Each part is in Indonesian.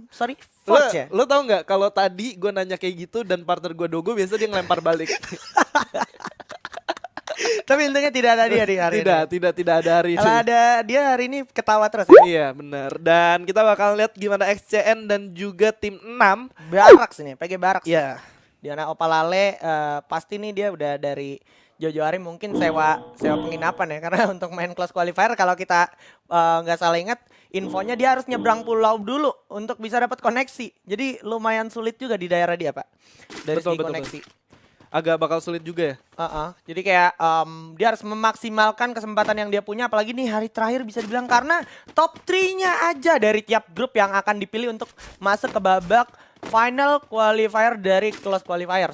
sorry, Forge ya? Lo tau nggak kalau tadi gue nanya kayak gitu dan partner gue Dogo biasa dia ngelempar balik. Tapi untungnya tidak ada dia di hari ini. Tidak ada hari ini. Kalau ada dia hari ini ketawa terus ya? Iya benar. Dan kita bakal lihat gimana XCN dan juga tim 6 Baraks ini, PG Baraks. ya. Di mana Opalale pasti nih dia udah dari Jojo Hari mungkin sewa penginapan ya, karena untuk main close qualifier kalau kita nggak salah ingat infonya dia harus nyebrang pulau dulu untuk bisa dapat koneksi. Jadi lumayan sulit juga di daerah dia, Pak. Dari segi koneksi. Agak bakal sulit juga ya. Jadi kayak dia harus memaksimalkan kesempatan yang dia punya, apalagi nih hari terakhir bisa dibilang, karena top 3-nya aja dari tiap grup yang akan dipilih untuk masuk ke babak final qualifier dari close qualifier,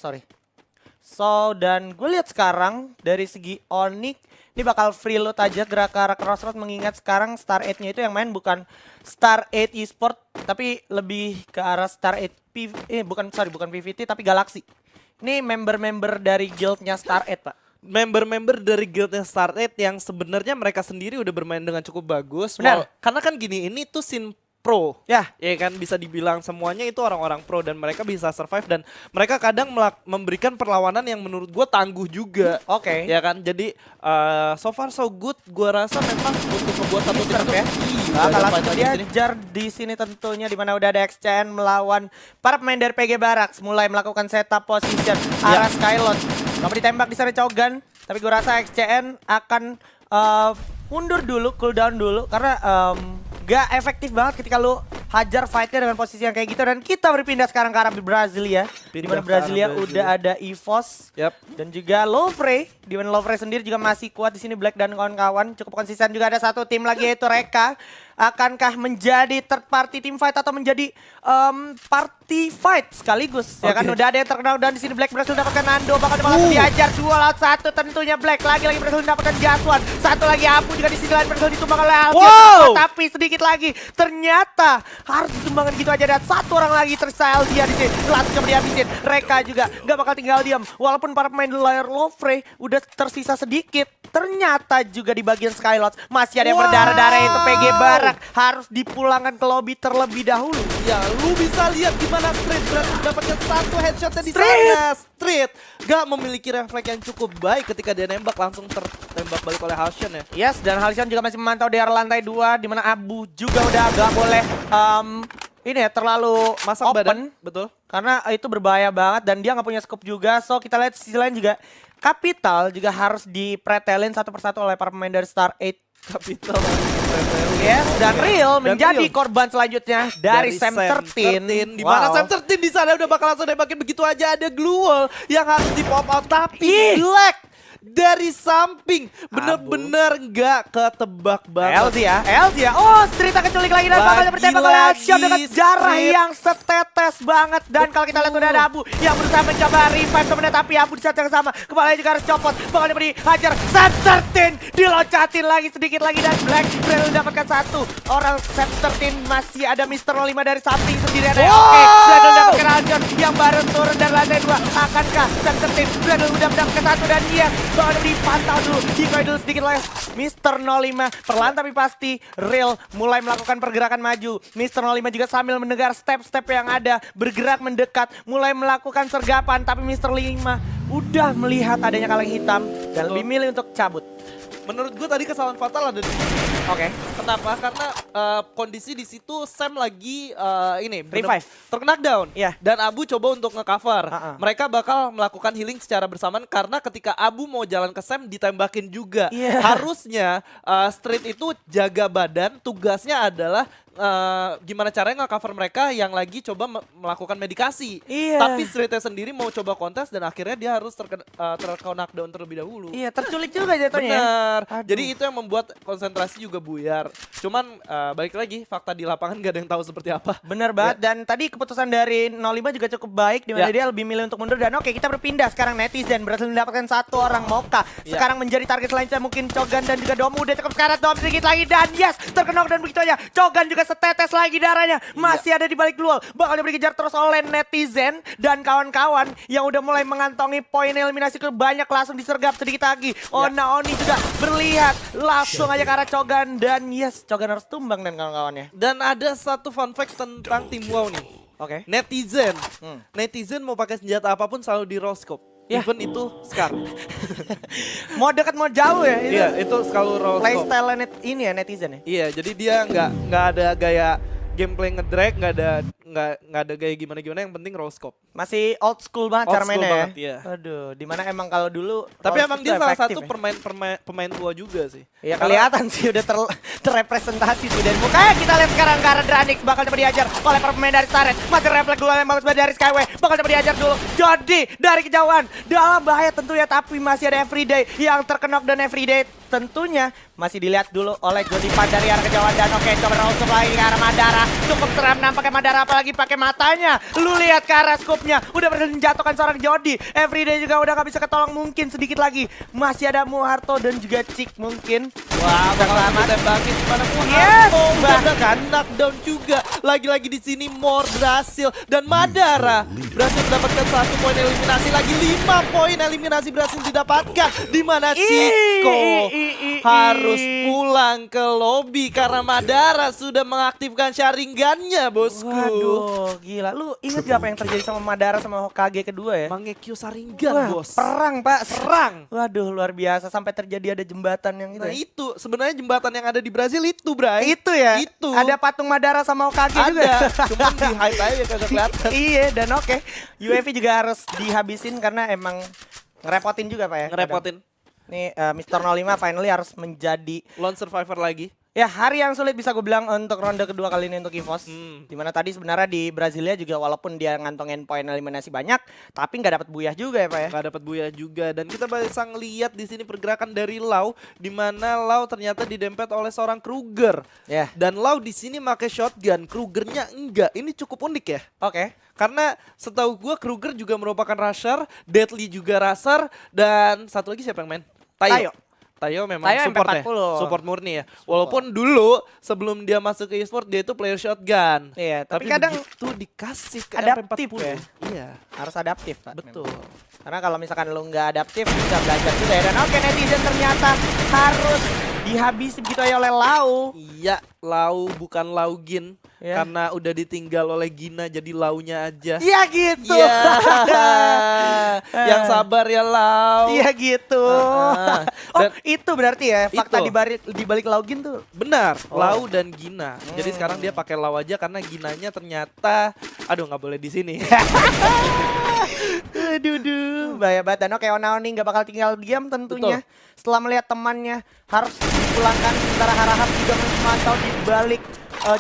So, dan gue lihat sekarang dari segi Onyx ini bakal free loot aja gerak ke arah Crossroad, mengingat sekarang Star 8-nya itu yang main bukan Star 8 Esport tapi lebih ke arah Star 8 bukan PVT tapi Galaxy. Ini member-member dari guildnya Star 8, Pak. Member-member dari guildnya Star 8 yang sebenarnya mereka sendiri udah bermain dengan cukup bagus. Benar. Karena kan gini, ini tuh scene pro. Ya kan bisa dibilang semuanya itu orang-orang pro dan mereka bisa survive dan mereka kadang memberikan perlawanan yang menurut gue tangguh juga. Oke. Ya kan, jadi so far so good. Gue rasa memang untuk membuat satu tim ya. Bakal langsung diajar di sini tentunya, dimana udah ada XCN melawan para pemain dari PG Baraks mulai melakukan setup position arah Skylord. Kamu ditembak di sana Cogan, tapi gue rasa XCN akan mundur dulu, cooldown dulu karena gak efektif banget ketika lu hajar fightnya dengan posisi yang kayak gitu. Dan kita berpindah sekarang ke arah Brasilia, dimana Brasilia udah ada EVOS dan juga Lovre, dimana Lovre sendiri juga masih kuat di sini. Black dan kawan-kawan cukup konsisten. Juga ada satu tim lagi yaitu Reka. Akankah menjadi third party team fight atau menjadi party fight sekaligus? Ya kan udah ada yang terkenal dan di sini Black berhasil mendapatkan Nando, bakal diajar 2 lawan 1 tentunya Black lagi berhasil mendapatkan Jaswan. Satu lagi Apu juga di sini lain berhasil ditumbang oleh Aldian. Tapi sedikit lagi ternyata harus ditumbangkan gitu aja, dan satu orang lagi tersayal dia di sini langsung coba dihabisin. Reka juga gak bakal tinggal diam walaupun para pemain di layar Lovre udah tersisa sedikit. Ternyata juga di bagian Skylords masih ada yang berdarah-darah, itu PG Barak harus dipulangkan ke lobby terlebih dahulu. Ya, lu bisa lihat gimana Street berhasil mendapatkan satu headshotnya di sana. Street gak memiliki refleks yang cukup baik ketika dia nembak, langsung tertembak balik oleh Halcyon ya. Yes, dan Halcyon juga masih memantau di arah lantai 2, dimana Abu juga udah gak boleh ini ya terlalu masang open, badan, betul. Karena itu berbahaya banget dan dia nggak punya scope juga. So kita lihat sisi lain juga Capital juga harus dipretelin satu persatu oleh para pemain dari Star 8. Capital. Yes, dan Real menjadi korban selanjutnya dari Sam 13. Di mana Sam 13 di sana udah bakal langsung nembakin begitu aja, ada glue wall yang harus di pop out, tapi Black dari samping bener-bener nggak ketebak banget. LZ ya. Oh, Street akan culik lagi dan bakal bertembak oleh Halcyon dengan jarak yang setetes banget. Dan kalau kita lihat udah ada Abu yang berusaha mencoba revive sebenarnya, tapi Abu di saat yang sama kepalanya juga harus copot. Bakal dihajar Sam 13, dilocatin lagi sedikit lagi dan Black berhasil mendapatkan satu orang. Sam 13 masih ada Mr. 05 dari samping sendiri, ada berhasil mendapatkan Halcyon yang baru turun dari lantai 2. Akankah Sam 13 berhasil mendapatkan satu, dan dia bakal dipantau dulu, decoy dulu sedikit lagi. Mr. 05 perlahan tapi pasti Real mulai melakukan pergerakan maju. Mr. 05 juga sambil mendengar step-step yang ada, bergerak mendekat, mulai melakukan sergapan, tapi Mr. 5 udah melihat adanya kaleng hitam dan lebih milih untuk cabut. Menurut gue tadi kesalahan fatal ada di sini. Kenapa? Karena kondisi di situ Sam lagi revive, terkena down. Yeah. Dan Abu coba untuk nge-cover. Mereka bakal melakukan healing secara bersamaan karena ketika Abu mau jalan ke Sam ditembakin juga. Yeah. Harusnya Street itu jaga badan, tugasnya adalah gimana caranya nge-cover mereka yang lagi coba melakukan medikasi. Tapi Streetnya sendiri mau coba kontes dan akhirnya dia harus terkena knockdown terlebih dahulu. Iya, terculik juga jatuhnya. Benar. Jadi itu yang membuat konsentrasi juga buyar. Cuman balik lagi fakta di lapangan gak ada yang tahu seperti apa. Benar banget. Dan tadi keputusan dari 05 juga cukup baik, dimana dia lebih milih untuk mundur. Dan kita berpindah sekarang. Netizen berhasil mendapatkan satu orang Moka. Sekarang menjadi target selanjutnya mungkin Cogan dan juga Domu. Udah cukup sekarat, Dom sedikit lagi dan yes, terkena dan begitu aja. Cogan juga setetes lagi darahnya. Masih ada di balik luar. Bakal dikejar terus oleh netizen dan kawan-kawan yang udah mulai mengantongi poin eliminasi ke banyak, langsung disergap sedikit lagi. Oni juga berlihat langsung aja ke arah Chogan dan yes, Chogan harus tumbang dan kawan-kawannya. Dan ada satu fun fact tentang tim WoW nih. Oke. Netizen mau pakai senjata apapun selalu di roll scope. Ya. Even itu Scar. Mau dekat mau jauh ya. Iya, itu selalu roll scope. Playstyle ini ya netizen ya. Iya, jadi dia nggak ada gaya gameplay ngedrag, nggak ada gaya gimana yang penting roll scope. Masih old school banget Old cara school mainnya banget, ya. iya. Aduh, dimana emang kalau dulu Tapi roll emang scope dia tuh salah efektif satu ya. pemain tua juga sih. Ya kelihatan sih udah terrepresentasi sih. Dan mukanya kita lihat sekarang ke arah Dranix bakal coba diajar oleh para pemain dari Staret. Masih refleks dulu yang bagus dari Skyway. Bakal coba diajar dulu. Jadi dari kejauhan dalam bahaya tentunya, tapi masih ada Everyday yang terkenok dan Everyday tentunya masih dilihat dulu oleh Jody Pan dari arah kejauhan. Dan oke, coba langsung lagi ke arah Madara. Cukup seram nampaknya Madara, apalagi pakai matanya. Lu lihat ke arah scope-nya, udah berhasil menjatuhkan seorang Jody. Everyday juga udah gak bisa ketolong, mungkin sedikit lagi. Masih ada Muharto dan juga Cik mungkin. Wah, bakal tembakin gimana pun. Yes, bahkan knockdown juga. Lagi-lagi di sini Mor berhasil dan Madara berhasil mendapatkan 1 poin eliminasi, lagi 5 poin eliminasi berhasil didapatkan. Di mana Chico harus pulang ke lobby karena Madara sudah mengaktifkan Sharingan-nya, bosku. Waduh, gila. Lu inget gak apa yang terjadi sama Madara sama Hokage kedua ya? Mangekyo Sharingan, Wah, bos. perang pak, Perang. Waduh, luar biasa, sampai terjadi ada jembatan yang itu. Nah Ya? itu sebenarnya jembatan yang ada di Brazil itu, Bray. Itu ya? Itu. Ada patung Madara sama Hokage juga. Ada, cuman di hype aja kagak kelihatan. Iya, dan oke. UAV juga harus dihabisin karena emang ngerepotin juga pak ya. Ngerepotin. Nih Mr. 05 finally harus menjadi Lone survivor lagi. ya hari yang sulit bisa gue bilang untuk ronde kedua kali ini untuk EVOS. Dimana tadi sebenarnya di Brasilia juga walaupun dia ngantongin poin eliminasi banyak, tapi nggak dapat buyah juga ya pak ya. Gak dapat buaya juga, dan kita bisa ngeliat di sini pergerakan dari Lau, di mana Lau ternyata didempet oleh seorang Kruger. Ya. Dan Lau di sini pakai shotgun, Krugernya enggak. Ini cukup unik ya. Oke. Karena setahu gua Kruger juga merupakan rusher, Deadly juga rusher, dan satu lagi siapa yang main? Tayo. Tayo memang Tayo supportnya, MP40. support murni ya. Walaupun dulu sebelum dia masuk ke e-sport dia itu player shotgun. Iya, tapi kadang begitu dikasih ke adaptif MP40. ya. Iya, Harus adaptif pak. betul. Memang. Karena kalau misalkan lu nggak adaptif bisa belajar juga ya. Dan oke, netizen ternyata harus dihabisi begitu aja oleh Lau. Iya, Lau bukan Laugin. Ya. Karena udah ditinggal oleh Gina jadi Launya aja. Iya gitu. Iya. Yang sabar ya Lau. Iya gitu. Oh Dan itu berarti ya fakta itu. di balik Laugin tuh. benar, Oh. Lau dan Gina. Jadi sekarang dia pakai Lau aja karena Ginanya ternyata aduh nggak boleh di sini. Aduh, bahaya banget. Dan oke, Oni nggak bakal tinggal diam tentunya. Setelah melihat temannya harus dipulangkan, sementara Harahap juga memantau di balik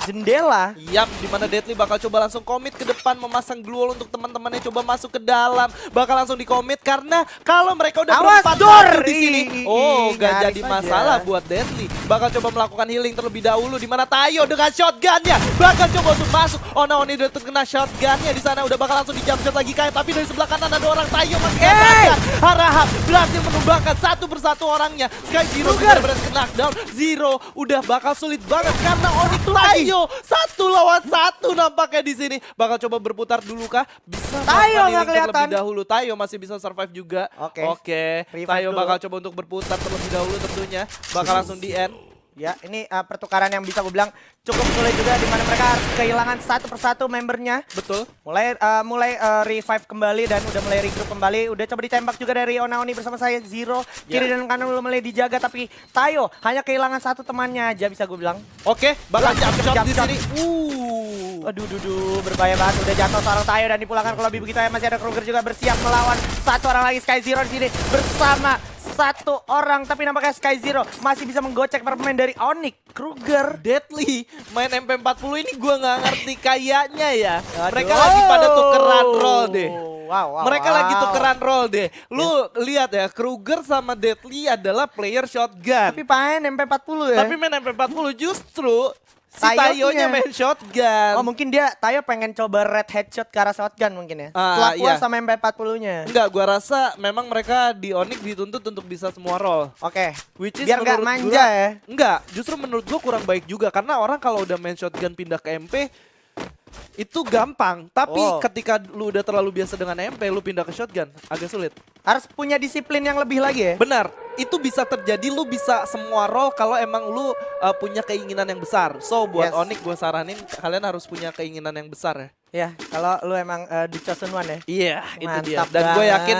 jendela. Yap, dimana Deadly bakal coba langsung komit ke depan, memasang glue wall untuk teman-temannya coba masuk ke dalam, bakal langsung dikomit karena kalau mereka udah Awas, berempat Dor! maju di sini, oh Ih, gak nyaris jadi aja. masalah buat Deadly. Bakal coba melakukan healing terlebih dahulu, dimana Tayo dengan shotgunnya bakal coba untuk masuk. Oni udah terkena shotgunnya di sana, udah bakal langsung di jump shot lagi kayak, tapi dari sebelah kanan ada orang. Tayo masih gak sadar. Harahap berhasil menumbangkan satu persatu orangnya. Sky Zero juga berhasil knockdown. Zero udah bakal sulit banget karena Oni Tayo 1 lawan 1 nampaknya di sini. Bakal coba berputar dulu kah? Bisa Tayo melakukan nggak healing kelihatan. terlebih dahulu. Tayo masih bisa survive juga. Oke. Revive Tayo dulu. bakal coba untuk berputar terlebih dahulu tentunya. Bakal langsung di end. Ya, ini pertukaran yang bisa gue bilang cukup sulit juga, di mana mereka harus kehilangan satu persatu membernya. Betul. Mulai revive kembali dan udah mulai regroup kembali. Udah coba ditembak juga dari Oni bersama saya Zero. Kiri dan kanan udah mulai dijaga, tapi Tayo hanya kehilangan satu temannya aja bisa gue bilang. Oke, bakal jump shot di shot. sini. Aduh, berbahaya banget. Udah jatuh seorang Tayo dan dipulangkan ke lobby begitu ya. Masih ada Kruger juga bersiap melawan satu orang lagi, Sky Zero di sini bersama satu orang, tapi nampaknya Sky Zero masih bisa menggocek permain dari Onyx. Kruger Deadly main MP40 ini gue nggak ngerti kayaknya ya. Aduh. Mereka lagi pada tukeran roll deh. Wow, Mereka lagi tukeran roll deh. Lu lihat ya, Kruger sama Deadly adalah player shotgun. tapi main MP40 ya. Tapi main MP40 justru Si Tayonya main shotgun. Oh mungkin Tayo pengen coba red headshot ke arah shotgun mungkin ya. Setelah puas sama MP40-nya. Enggak, gua rasa memang mereka di Onyx dituntut untuk bisa semua role. Oke. Which is biar gak manja ya. Enggak, justru menurut gua kurang baik juga. Karena orang kalau udah main shotgun pindah ke MP, itu gampang. Tapi ketika lu udah terlalu biasa dengan MP, lu pindah ke shotgun, agak sulit. Harus punya disiplin yang lebih lagi ya. Benar, itu bisa terjadi, lu bisa semua role kalau emang lu punya keinginan yang besar. So buat Onyx gue saranin kalian harus punya keinginan yang besar ya. Ya, kalau lu emang di chosen one ya. Iya, itu dia. Mantap Dan gue banget. yakin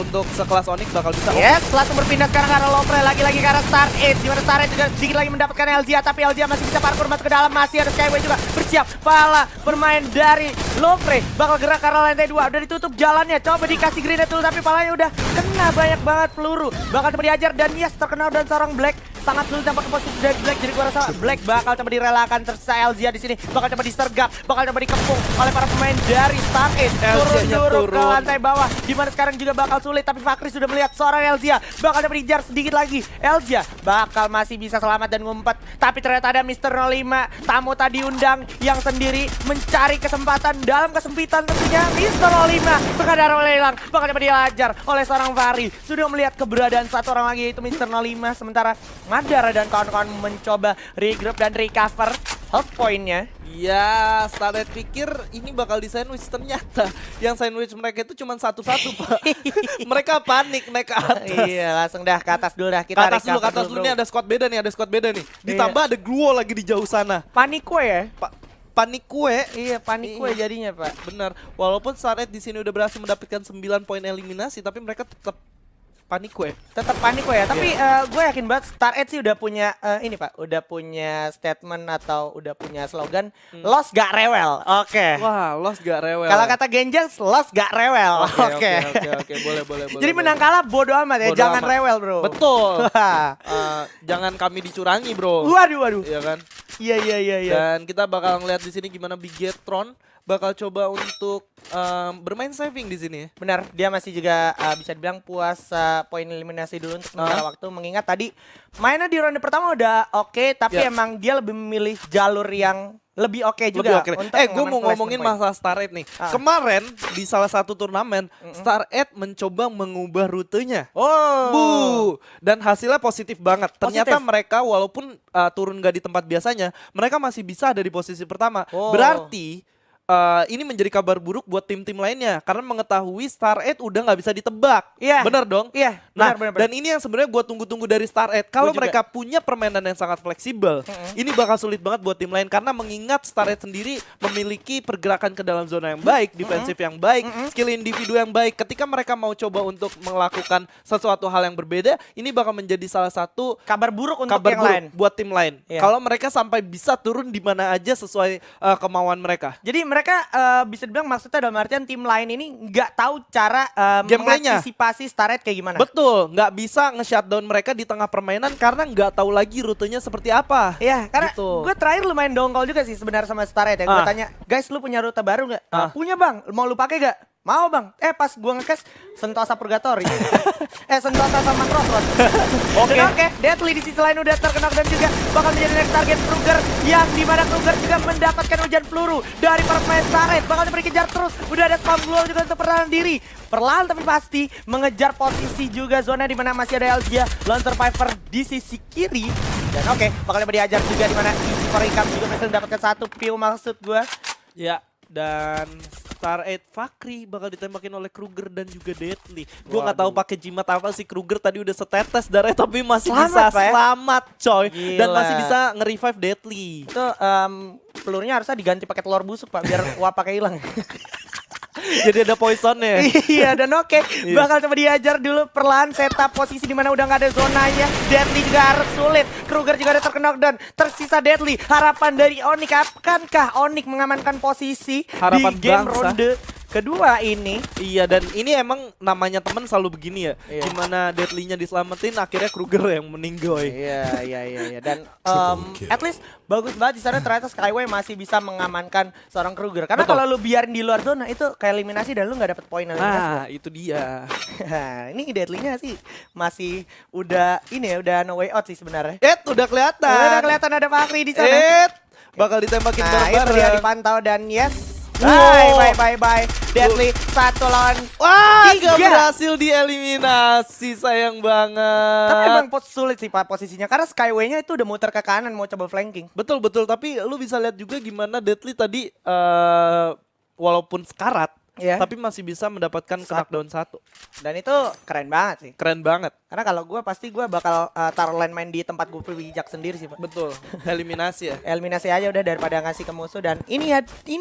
untuk sekelas Onyx bakal bisa. Yes, langsung berpindah sekarang ke arah Lopre, lagi-lagi ke arah Star 8. Dimana Star 8 juga sedikit lagi mendapatkan Elzia, tapi Elzia masih bisa parkour masuk ke dalam. Masih ada Skyway juga bersiap. Pala bermain dari Lopre, bakal gerak ke arah lantai 2. Udah ditutup jalannya, coba dikasih grenade dulu, tapi palanya udah kena banyak banget peluru. Bakal coba diajar dan yes, terkenal dan seorang Black. Sangat sulit dapat posisi dari Black, jadi gua rasa Black bakal coba direlakan. Tersisa Elzia di sini, bakal coba disergap, bakal coba dikepung oleh para pemain dari Star 8. Turun ke lantai bawah, dimana sekarang juga bakal sulit, tapi Fakri sudah melihat seorang Elzia, bakal coba dijar sedikit lagi. Elzia bakal masih bisa selamat dan ngumpet, tapi ternyata ada Mr. 05, tamu tadi undang yang sendiri mencari kesempatan dalam kesempitan tentunya. Mr. 05 sekadar lelang, bakal coba diajar oleh seorang Fahri. Sudah melihat keberadaan satu orang lagi, yaitu Mr. 05, sementara Madara dan kawan-kawan mencoba regroup dan recover health point-nya. Ya, Starlight pikir ini bakal di sandwich, ternyata yang sandwich mereka itu cuma satu-satu, Pak. Mereka panik naik ke atas. Iya, langsung dah ke atas dulu dah, kita Ke atas dulu, nih ada squad beda nih, Ditambah ada Gluo lagi di jauh sana. Panik kue ya? Panik kue. Iya, panik kue jadinya, Pak. Benar. Walaupun Starlight di sini udah berhasil mendapatkan 9 poin eliminasi, tapi mereka tetap panik kue. Tetap panik kok ya, tapi gue yakin banget Star 8 sih udah punya ini Pak, udah punya statement atau udah punya slogan Lost gak rewel. Oke. Wah, Lost gak rewel. Kalau kata Genjals, Lost gak rewel. Oke. Boleh. Jadi menang kalah bodo amat ya, bodo jangan amat. rewel, Bro. Betul. Jangan kami dicurangi, Bro. Waduh. Iya kan? Iya. Dan kita bakal ngeliat di sini gimana Bigetron bakal coba untuk bermain saving di sini. Benar, dia masih juga bisa dibilang puas poin eliminasi dulu untuk sementara waktu. Mengingat tadi mainnya di ronde pertama udah oke, tapi emang dia lebih memilih jalur yang lebih oke juga. Gue mau ngomongin masalah Star 8 nih. Kemarin di salah satu turnamen Star 8 mencoba mengubah rutenya. Dan hasilnya positif banget. Ternyata mereka walaupun turun gak di tempat biasanya, mereka masih bisa ada di posisi pertama. Berarti ini menjadi kabar buruk buat tim-tim lainnya karena mengetahui Star 8 udah nggak bisa ditebak. Iya. Bener dong? Iya. Bener. Dan ini yang sebenarnya gue tunggu-tunggu dari Star 8. Kalau mereka punya permainan yang sangat fleksibel, ini bakal sulit banget buat tim lain karena mengingat Star 8 sendiri memiliki pergerakan ke dalam zona yang baik, defensif yang baik, skill individu yang baik. Ketika mereka mau coba untuk melakukan sesuatu hal yang berbeda, ini bakal menjadi salah satu kabar buruk untuk yang lain buat tim lain. Kalau mereka sampai bisa turun di mana aja sesuai kemauan mereka. Jadi mereka bisa dibilang maksudnya dalam artian tim lain ini nggak tahu cara mengantisipasi Star 8 kayak gimana. Betul, nggak bisa nge-shutdown mereka di tengah permainan karena nggak tahu lagi rutenya seperti apa. Iya, karena gitu. gue terakhir lumayan dongkol juga sih sebenarnya sama Star 8 ya. Gue tanya, guys lu punya rute baru nggak? Punya bang, mau lu pakai gak? Mau bang, pas gue nge-cash Sentosa Purgatory. Sentosa sama Crossroads. Oke, Deadly di sisi lain udah terkena dan juga bakal menjadi next target Kruger, yang dimana Kruger juga mendapatkan hujan peluru dari para pemain Star 8. Bakal dikejar terus, udah ada spam global juga untuk perlahan diri. Perlahan tapi pasti mengejar posisi juga zona dimana masih ada Elzia, lone survivor di sisi kiri. Dan bakal diajar juga dimana Easy for Income juga masih mendapatkan satu view maksud gue. Ya, dan Star 8 Fakri bakal ditembakin oleh Kruger dan juga Deadly. Gue nggak tahu pakai jimat apa sih. Kruger tadi udah setetes darah tapi masih bisa selamat coy. Gila. Dan masih bisa nge-revive Deadly. Itu pelurunya harusnya diganti pakai telur busuk Pak biar pakai hilang. Jadi ada poisonnya. Iya, dan bakal coba diajar dulu perlahan setup posisi dimana udah nggak ada zonanya. Deadly juga harus sulit. Kruger juga ada terkena dan tersisa Deadly. Harapan dari Onyx, akankah Onyx mengamankan posisi harapan di game bangsa. ronde kedua ini? Iya, dan ini emang namanya temen selalu begini ya. Gimana Deadly-nya diselamatin, akhirnya Kruger yang meninggoy. Iya. Dan at least bagus banget di sana ternyata Skyway masih bisa mengamankan seorang Kruger. Karena kalau lu biarin di luar zona itu kayak eliminasi dan lu nggak dapet poin eliminasi. Nah, itu dia. Ini Deadly-nya sih masih udah no way out sih sebenarnya. Udah kelihatan. Udah kelihatan ada Fakri di sana. bakal ditembakin Nah, itu dia bareng-bareng. dipantau dan yes. Wow. Bye. Deadly 1 lawan Wah, 3. gak berhasil dieliminasi, sayang banget. Tapi emang sulit sih Pak posisinya karena Skyway-nya itu udah muter ke kanan mau coba flanking. Betul, tapi lu bisa lihat juga gimana Deadly tadi walaupun sekarat, Iya. tapi masih bisa mendapatkan knockdown 1. Dan itu keren banget sih. Keren banget. Karena kalau gue pasti gue bakal taruh landmine di tempat gue bijak sendiri sih Pak. Betul, eliminasi ya. Eliminasi aja udah daripada ngasih ke musuh. Dan ini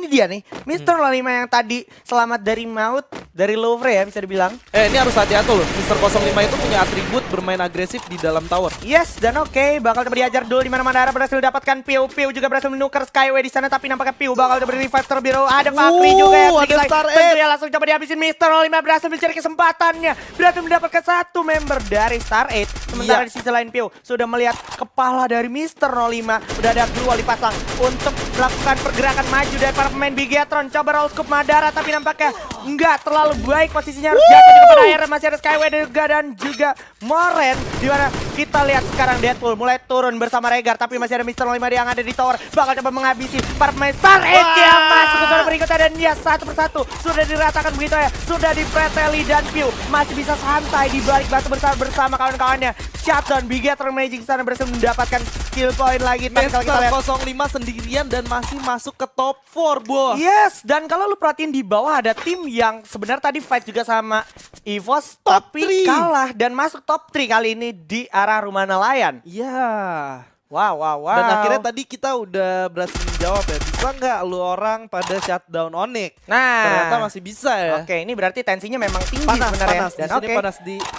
dia nih Mr. 05 yang tadi selamat dari maut dari Louvre ya bisa dibilang. Ini harus hati-hati loh. Mr. 05 itu punya atribut bermain agresif di dalam tower. Yes dan oke, bakal coba diajar dulu di mana Madara berhasil dapatkan Piu juga berhasil menukar Skyway di sana tapi nampaknya Piu bakal coba revive terlebih dahulu. Ada Fakri juga ya ada Star tentunya langsung coba dihabisin Mr. 05 berhasil mencari kesempatannya. Berhasil mendapatkan 1 member dari Star 8. Sementara di sisi lain Piu sudah melihat kepala dari Mr. 05 udah ada dual dipasang untuk melakukan pergerakan maju dari para pemain Bigetron. Coba roll scoop Madara tapi nampaknya nggak terlalu baik posisinya harus jatuh juga pada akhirnya masih ada Skyway dan juga Moren di mana kita lihat sekarang Deadpool mulai turun bersama Regar tapi masih ada Mr. 05 yang ada di tower bakal coba menghabisi para pemain Star 8 yang masuk ke zona berikutnya dan dia satu persatu sudah diratakan begitu ya, sudah dipreteli dan Piu masih bisa santai di balik batu bersama kawan-kawannya. Shutdown Bigetron Magic sana berhasil mendapatkan kill point lagi. Tapi kalau kita lihat Mr. 05 sendirian dan masih masuk ke top 4 bos. yes, dan kalau lu perhatiin di bawah ada tim yang sebenarnya tadi fight juga sama EVOS tapi three. kalah dan masuk top 3 kali ini di arah rumah nelayan. Iya. Wow. Dan akhirnya tadi kita udah berhasil menjawab ya. Bisa nggak lu orang pada shutdown Onyx? Nah, Ternyata masih bisa ya. Oke, ini berarti tensinya memang tinggi Panas. sebenarnya. Di Dan sini panas.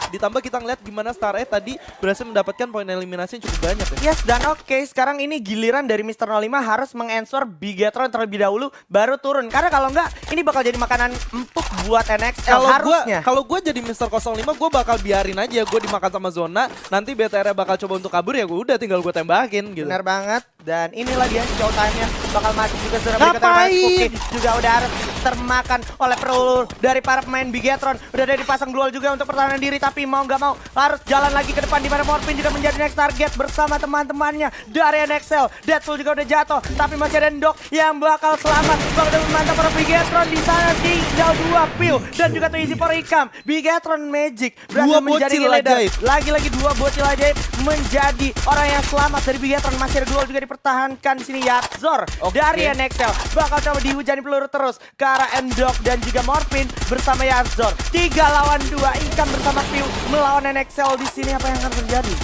Ditambah kita ngeliat gimana Star 8 tadi berhasil mendapatkan poin eliminasi yang cukup banyak ya. Yes, dan oke, sekarang ini giliran dari Mr. 05 harus meng-ensure Bigetron terlebih dahulu baru turun. Karena kalau enggak, ini bakal jadi makanan empuk buat NXL harusnya. Kalau gue jadi Mr. 05 gue bakal biarin aja gue dimakan sama zona. Nanti BTR bakal coba untuk kabur ya gue udah tinggal gue tembakin gitu. Benar banget. Dan inilah dia showtime-nya bakal masuk juga sudah Ngapain? juga udah harus termakan oleh perulur dari para pemain Bigetron. Udah ada dipasang duel juga untuk pertahanan diri tapi mau nggak mau harus jalan lagi ke depan di mana Morphin juga menjadi next target bersama teman-temannya dari NXL. Deadpool juga udah jatuh tapi masih ada Ndok yang bakal selamat. Bakal memantau para Bigetron di sana tinggal 2 Piu dan juga tuh easy for Ikam. Bigetron Magic berhasil Dua menjadi bocil leader. ajaib. Lagi-lagi 2 bocil ajaib menjadi orang yang selamat dari Bigetron. Masih ada duel juga dipertahankan di sini Yatzor dari NXL bakal coba dihujani peluru terus ke arah Endok dan juga Morphin bersama Yatzor. 3 lawan 2 Ikam bersama Piu melawan NXL di sini apa yang akan terjadi?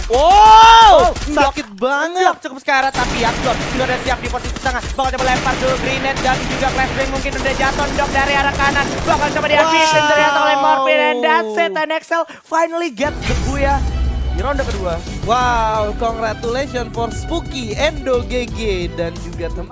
Wow, sakit banget. Ndok cukup sekarat tapi Yatzor sudah ada siap di posisi tengah. Bakal coba lempar dulu grenade dan juga flashbang mungkin udah jatuh. Ndok dari arah kanan bakal coba dihabisin ternyata oleh Morphin and that's it. NXL finally get the booyah di ronde kedua. Wow, congratulations for Spooky, Endo GG dan juga teman